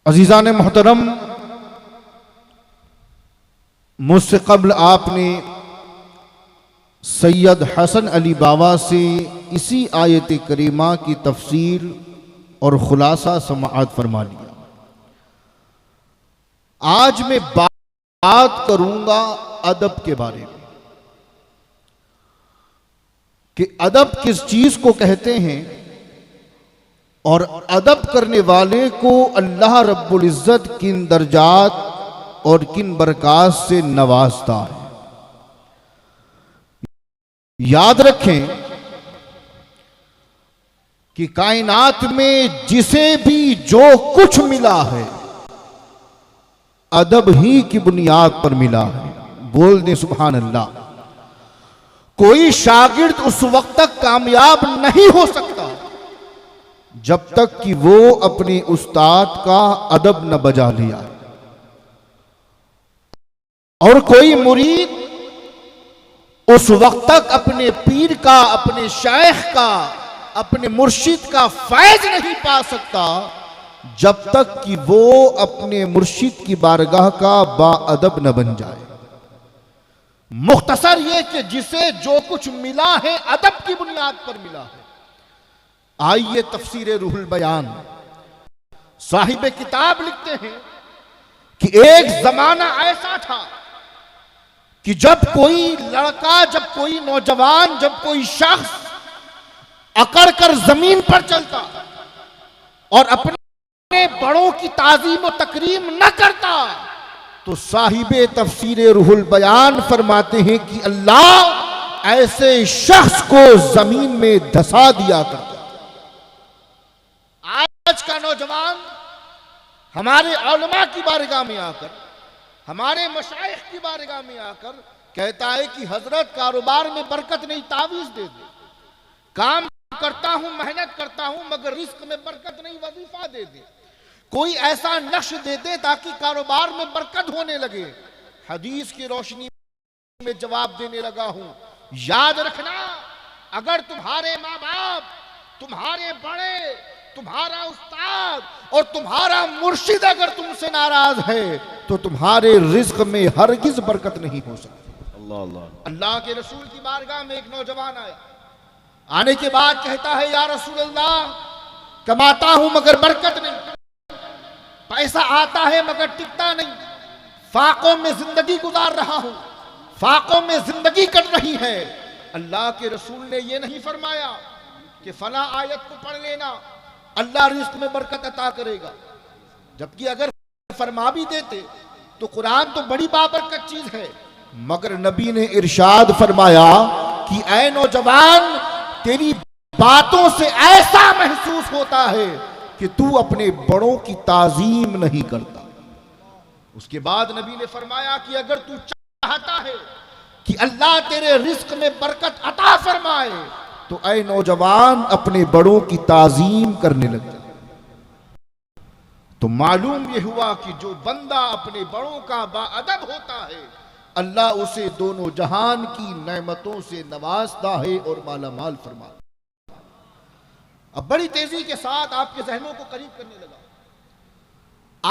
अजीज़ान मोहतरम, मुझसे कब्ल आपने सैयद हसन अली बाबा से इसी आयत करीमा की तफसीर और खुलासा समाअत फरमा लिया। आज मैं बात करूंगा अदब के बारे में कि अदब किस चीज को कहते हैं और अदब करने वाले को अल्लाह रब्बुल इज़्ज़त किन दर्जात और किन बरक़ात से नवाजता है। याद रखें कि कायनात में जिसे भी जो कुछ मिला है अदब ही की बुनियाद पर मिला है। बोल दे सुभान अल्लाह। कोई शागिर्द उस वक्त तक कामयाब नहीं हो सकता जब तक कि वो अपने उस्ताद का अदब न बजा लिया, और कोई मुरीद उस वक्त तक अपने पीर का, अपने शायख का, अपने मुर्शिद का फैज नहीं पा सकता जब तक कि वो अपने मुर्शिद की बारगाह का बाअदब न बन जाए। मुख्तसर ये कि जिसे जो कुछ मिला है अदब की बुनियाद पर मिला है। आइए तफसीर रूहुल बयान। साहिब किताब लिखते हैं कि एक जमाना ऐसा था कि जब कोई लड़का, जब कोई नौजवान, जब कोई शख्स अकड़ कर जमीन पर चलता और अपने बड़ों की ताजीम और तकरीम न करता तो साहिबे तफसीर रूहुल बयान फरमाते हैं कि अल्लाह ऐसे शख्स को जमीन में धसा दिया करता। आज का नौजवान हमारे उलमा की बारगाह में आकर, हमारे मशाइख की बारगाह में आकर कहता है कि हजरत कारोबार में बरकत नहीं, तावीज दे दे। काम करता हूं, मेहनत करता हूं, मगर रिस्क में बरकत नहीं, वजीफा दे दे। कोई ऐसा नक्श दे दे ताकि कारोबार में बरकत होने लगे। हदीस की रोशनी में जवाब देने लगा हूं, याद रखना, अगर तुम्हारे माँ बाप, तुम्हारे बड़े, तुम्हारा उस्ताद और तुम्हारा मुर्शिद अगर तुमसे नाराज है तो तुम्हारे रिज्क में हरगिज बरकत नहीं हो सकती। अल्लाह अल्लाह। अल्लाह के रसूल की बारगाह में एक नौजवान आया। आने के बाद कहता है, या रसूल अल्लाह, कमाता हूं मगर बरकत नहीं, पैसा आता है मगर टिकता नहीं, फाकों में जिंदगी गुजार रहा हूं, फाकों में जिंदगी कट रही है। अल्लाह के रसूल ने यह नहीं फरमाया कि फला आयत को पढ़ लेना, अल्लाह रिस्क में बरकत अता करेगा। जबकि अगर फरमा भी देते तो कुरान तो बड़ी बाबरकत चीज है, मगर नबी ने इरशाद फरमाया कि ऐ नौजवान, तेरी बातों से ऐसा महसूस होता है कि तू अपने बड़ों की ताजीम नहीं करता। उसके बाद नबी ने फरमाया कि अगर तू चाहता है कि अल्लाह तेरे रिस्क में बरकत अता फरमाए तो ऐ नौजवान अपने बड़ों की ताजीम करने लग जा। तो मालूम यह हुआ कि जो बंदा अपने बड़ों का बाअदब होता है अल्लाह उसे दोनों जहान की नेमतों से नवाजता है और मालामाल फरमाता। अब बड़ी तेजी के साथ आपके जहनों को करीब करने लगा।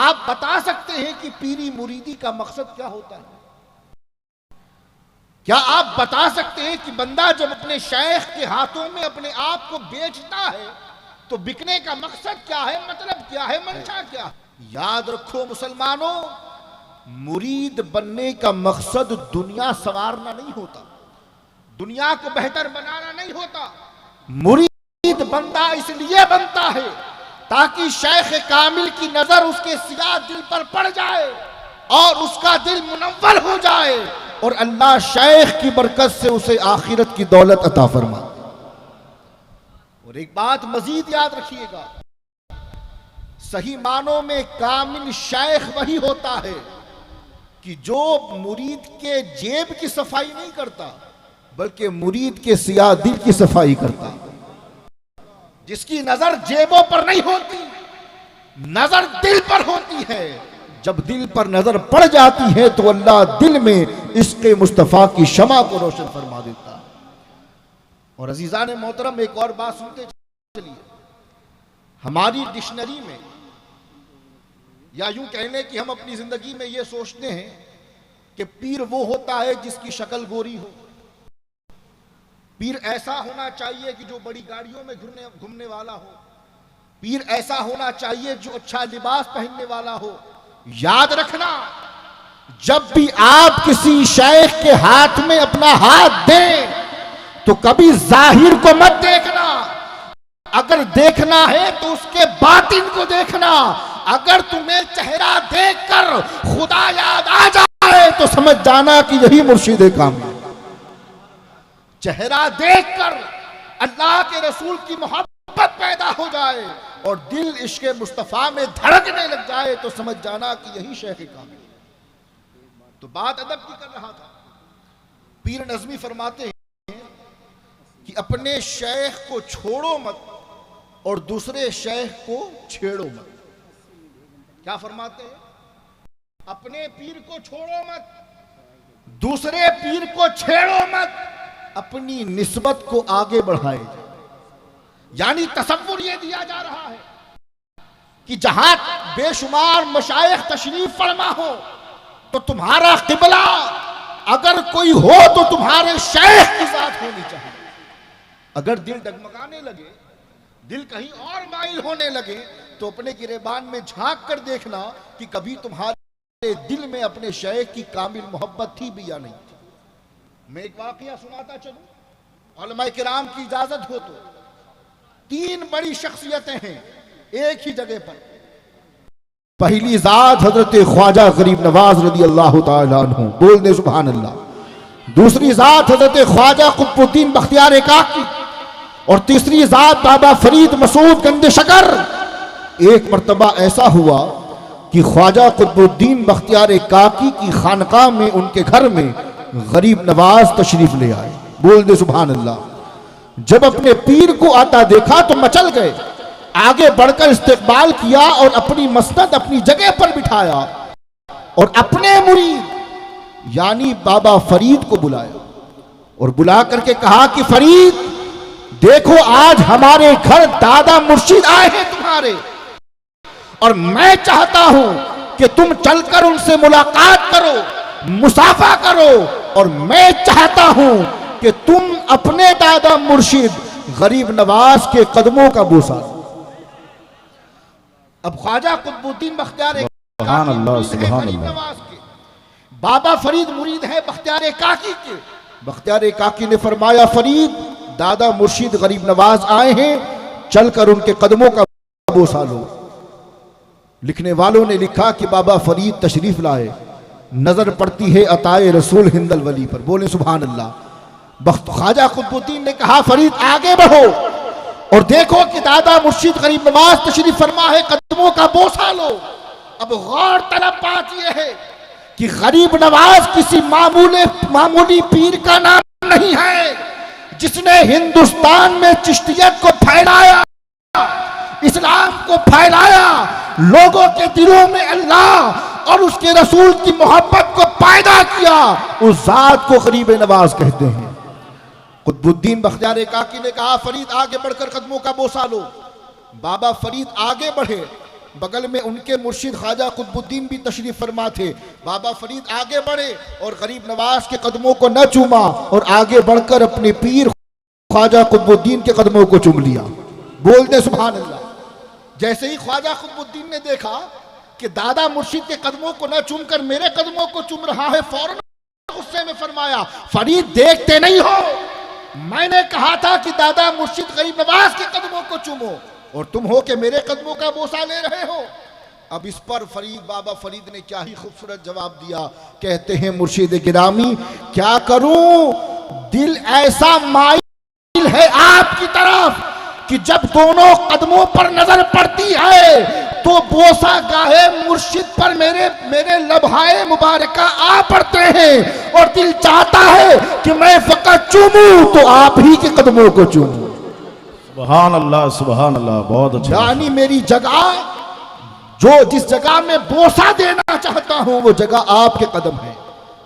आप बता सकते हैं कि पीरी मुरीदी का मकसद क्या होता है? क्या आप बता सकते हैं कि बंदा जब अपने शेख के हाथों में अपने आप को बेचता है तो बिकने का मकसद क्या है, मतलब क्या है, मंशा क्या है? याद रखो मुसलमानों, मुरीद बनने का मकसद दुनिया संवारना नहीं होता, दुनिया को बेहतर बनाना नहीं होता। मुरीद बंदा इसलिए बनता है ताकि शेख कामिल की नजर उसके सिया दिल पर पड़ जाए और उसका दिल मुनव्वर हो जाए और अल्लाह शेख की बरकत से उसे आखिरत की दौलत अता फरमा। और एक बात मजीद याद रखिएगा, सही मानों में कामिल शेख वही होता है कि जो मुरीद के जेब की सफाई नहीं करता बल्कि मुरीद के सिया दिल की सफाई करता, जिसकी नजर जेबों पर नहीं होती, नजर दिल पर होती है। जब दिल पर नजर पड़ जाती है तो अल्लाह दिल में इश्क़े मुस्तफ़ा की शमा को रोशन फरमा देता है। और अजीज़ान मोहतरम, एक और बात सुनते चलिए, हमारी डिक्शनरी में या यूं कह लें कि हम अपनी जिंदगी में ये सोचते हैं कि पीर वो होता है जिसकी शक्ल गोरी हो, पीर ऐसा होना चाहिए कि जो बड़ी गाड़ियों में घूमने वाला हो, पीर ऐसा होना चाहिए जो अच्छा लिबास पहनने वाला हो। याद रखना, जब भी आप किसी शेख के हाथ में अपना हाथ दें तो कभी जाहिर को मत देखना, अगर देखना है तो उसके बातिन को देखना। अगर तुम्हें चेहरा देखकर खुदा याद आ जाए तो समझ जाना कि यही मुर्शिद कामिल। चेहरा देखकर अल्लाह के रसूल की मोहब्बत पैदा हो जाए और दिल इश्क मुस्तफा में धड़कने लग जाए तो समझ जाना कि यही शेख कामिल। तो बात अदब की कर रहा था। पीर नज़मी फरमाते हैं कि अपने शेख को छोड़ो मत और दूसरे शेख को छेड़ो मत। क्या फरमाते हैं? अपने पीर को छोड़ो मत, दूसरे पीर को छेड़ो मत, अपनी निस्बत को आगे बढ़ाए। यानी तसव्वुर यह दिया जा रहा है कि जहां बेशुमार मशाइख तशरीफ फरमा हो तो तुम्हारा किबला अगर कोई हो तो तुम्हारे शेख की जात होनी चाहिए। अगर दिल डगमगाने लगे, दिल कहीं और माइल होने लगे तो अपने गिरेबान में झांक कर देखना कि कभी तुम्हारे दिल में अपने शेख की कामिल मोहब्बत थी भी या नहीं थी। मैं एक वाकया सुनाता चलूं, उलमाए किराम की इजाजत हो तो। 3 बड़ी शख्सियतें हैं एक ही जगह पर। पहली जात हजरत ख्वाजा गरीब नवाज रदी अल्लाह ताला अन्हु, बोल दे सुभान अल्लाह। दूसरी जात हजरत ख्वाजा कुतुबुद्दीन बख्तियार काकी और तीसरी जात बाबा फरीद मसूद गंदे शकर। एक मर्तबा ऐसा हुआ कि ख्वाजा कुतुबुद्दीन बख्तियार काकी की खानकाह में उनके घर में गरीब नवाज तशरीफ ले आए। बोल दे सुभान अल्लाह। जब अपने पीर को आता देखा तो मचल गए, आगे बढ़कर इस्तकबाल किया और अपनी मसनद अपनी जगह पर बिठाया और अपने मुरीद यानी बाबा फरीद को बुलाया और बुला करके कहा कि फरीद देखो, आज हमारे घर दादा मुर्शिद आए हैं तुम्हारे, और मैं चाहता हूं कि तुम चलकर उनसे मुलाकात करो, मुसाफा करो, और मैं चाहता हूं कि तुम अपने दादा मुर्शिद गरीब नवाज के कदमों का बोसा। अब ख्वाजा कुतुबुद्दीन बख्तियार सुभान अल्लाह सुभान अल्लाह के, बाबा फरीद मुरीद है बख्तियार काकी के। बख्तियार काकी ने फरमाया, फरीद दादा मुर्शिद गरीब नवाज आए हैं, चलकर उनके कदमों का बोसा लो। लिखने वालों ने लिखा कि बाबा फरीद तशरीफ लाए, नजर पड़ती है अताए रसूल हिंदल वली पर। बोले सुभान अल्लाह। ख्वाजा कुतुबुद्दीन ने कहा, फरीद आगे बढ़ो और देखो कि दादा मुर्शिद गरीब नवाज तशरीफ फरमा है, कदमों का बोसा लो। अब गौर तलब बात यह है कि गरीब नवाज किसी मामूली पीर का नाम नहीं है, जिसने हिंदुस्तान में चिश्तियत को फैलाया, इस्लाम को फैलाया, लोगों के दिलों में अल्लाह और उसके रसूल की मोहब्बत को पैदा किया। उस जात को गरीब नवाज कहते हैं। कुतुबुद्दीन बख्तियार काकी ने कहा, फरीद आगे बढ़कर कदमों का बोसा लो। बाबा फरीद आगे बढ़े, बगल में उनके मुर्शिद ख्वाजा कुतुबुद्दीन भी तशरीफ फरमा थे। बाबा फरीद आगे बढ़े और गरीब नवाज के कदमों को न चूमा और आगे बढ़कर अपने पीर ख्वाजा कुतुबुद्दीन के कदमों को चूम लिया। बोल दे सुभान अल्लाह। जैसे ही ख्वाजा कुतुबुद्दीन ने देखा कि दादा मुर्शिद के कदमों को न चूमकर मेरे कदमों को चूम रहा है, फौरन गुस्से में फरमाया, फरीद देखते नहीं हो, मैंने कहा था कि दादा मुर्शिद गरीब नवाज के कदमों को चूमो और तुम हो के मेरे कदमों का बोसा ले रहे हो। अब इस पर बाबा फरीद ने क्या ही खूबसूरत जवाब दिया। कहते हैं, मुर्शिद गिरामी क्या करूं, दिल ऐसा माइल है आपकी तरफ कि जब दोनों कदमों पर नजर पड़ती है तो बोसा गाहे मुर्शिद पर मेरे लम्हाए मुबारका आ पड़ते हैं और दिल चाहता है कि मैं फकत चूमूं तो आप ही के कदमों को चूमूं। सुभान अल्लाह सुभान अल्लाह। बहुत अच्छा। यानी मेरी जगह, जो जिस जगह में बोसा देना चाहता हूं वो जगह आपके कदम है।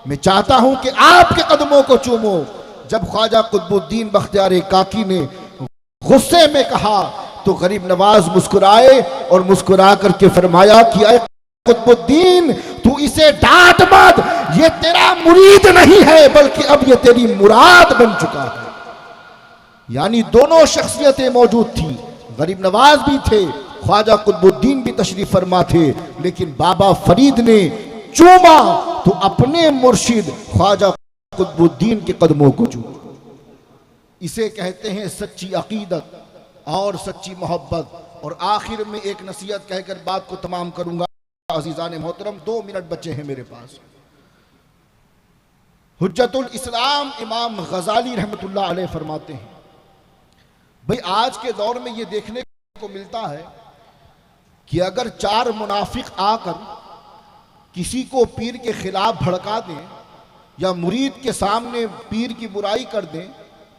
मैं चाहता हूं कि आपके कदमों को चूमो। जब ख्वाजा कुतुबुद्दीन बख्तियार काकी ने गुस्से में कहा तो गरीब नवाज मुस्कुराए और मुस्कुरा करके फरमाया कि कुतुबुद्दीन, तू इसे डांट मत, ये तेरा मुरीद नहीं है बल्कि अब ये तेरी मुराद बन चुका है। यानी दोनों शख्सियतें मौजूद थी, गरीब नवाज भी थे, ख्वाजा कुतुबुद्दीन भी तशरीफ फरमा थे, लेकिन बाबा फरीद ने चूमा तो अपने मुर्शिद ख्वाजा कुतुबुद्दीन के कदमों को चूमा। इसे कहते हैं सच्ची अकीदत और सच्ची मोहब्बत। और आखिर में एक नसीहत कहकर बात को तमाम करूंगा। अजीजान मोहतरम, 2 मिनट बचे हैं मेरे पास। हुज्जतुल इस्लाम इमाम गजाली रहमतुल्लाह अलैह फरमाते हैं, भाई आज के दौर में यह देखने को मिलता है कि अगर 4 मुनाफिक आकर किसी को पीर के खिलाफ भड़का दें या मुरीद के सामने पीर की बुराई कर दें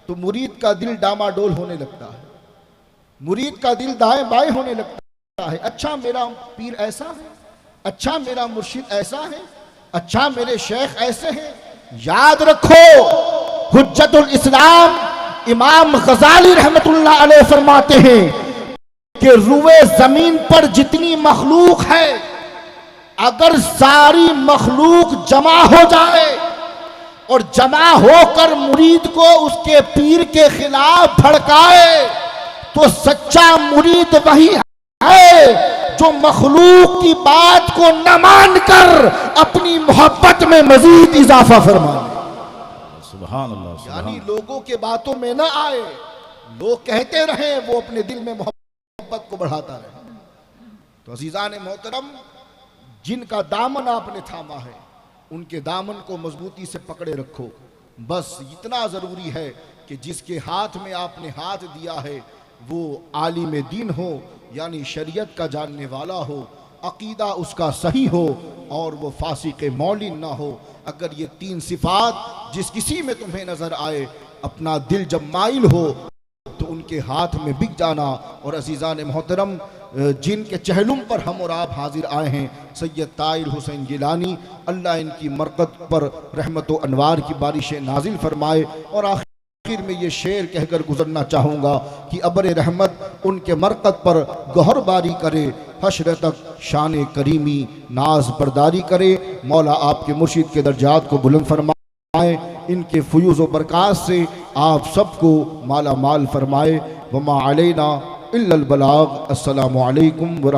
तो मुरीद का दिल डामाडोल होने लगता है, मुरीद का दिल दाएं बाएं होने लगता है। अच्छा मेरा पीर ऐसा है, अच्छा मेरा मुर्शिद ऐसा है, अच्छा मेरे शेख ऐसे हैं। याद रखो, हुज्जतुल इस्लाम इमाम गजाली रहमतुल्लाह अलैह फरमाते हैं कि रुए जमीन पर जितनी मखलूक है, अगर सारी मखलूक जमा हो जाए और जमा होकर मुरीद को उसके पीर के खिलाफ भड़काए तो सच्चा मुरीद वही है जो मखलूक की बात को न मानकर अपनी मोहब्बत में मजीद इजाफा फरमाए। सुभान अल्लाह। यानी लोगों के बातों में न आए, लोग कहते रहे, वो अपने दिल में मोहब्बत को बढ़ाता रहे। तो अजीजान मोहतरम, जिनका दामन आपने थामा है उनके दामन को मजबूती से पकड़े रखो। बस इतना ज़रूरी है कि जिसके हाथ में आपने हाथ दिया है वो आलिम दीन हो, यानी शरीयत का जानने वाला हो, अकीदा उसका सही हो और वो फासिक मौलिन ना हो। अगर ये 3 सिफात जिस किसी में तुम्हें नज़र आए, अपना दिल जब माइल हो तो उनके हाथ में बिक जाना। और अजीज़ान मोहतरम, जिनके चहलुम पर हम और आप हाजिर आए हैं, सैयद ताहिर हुसैन जिलानी, अल्लाह इनकी मरकत पर रहमत व अनवार की बारिशें नाजिल फरमाए। और आखिर में ये शेर कहकर गुजरना चाहूँगा कि अबर रहमत उनके मरकत पर गौहरबारी करे, हश्र तक शान करीमी नाज बरदारी करे। मौला आपके मुर्शिद के दर्जात को बुलंद फरमाए, इनके फयूज़ व बरक़ात से आप सबको माला माल फरमाए। वमा अलैना इल्लल बलाग। अस्सलामु अलैकुम व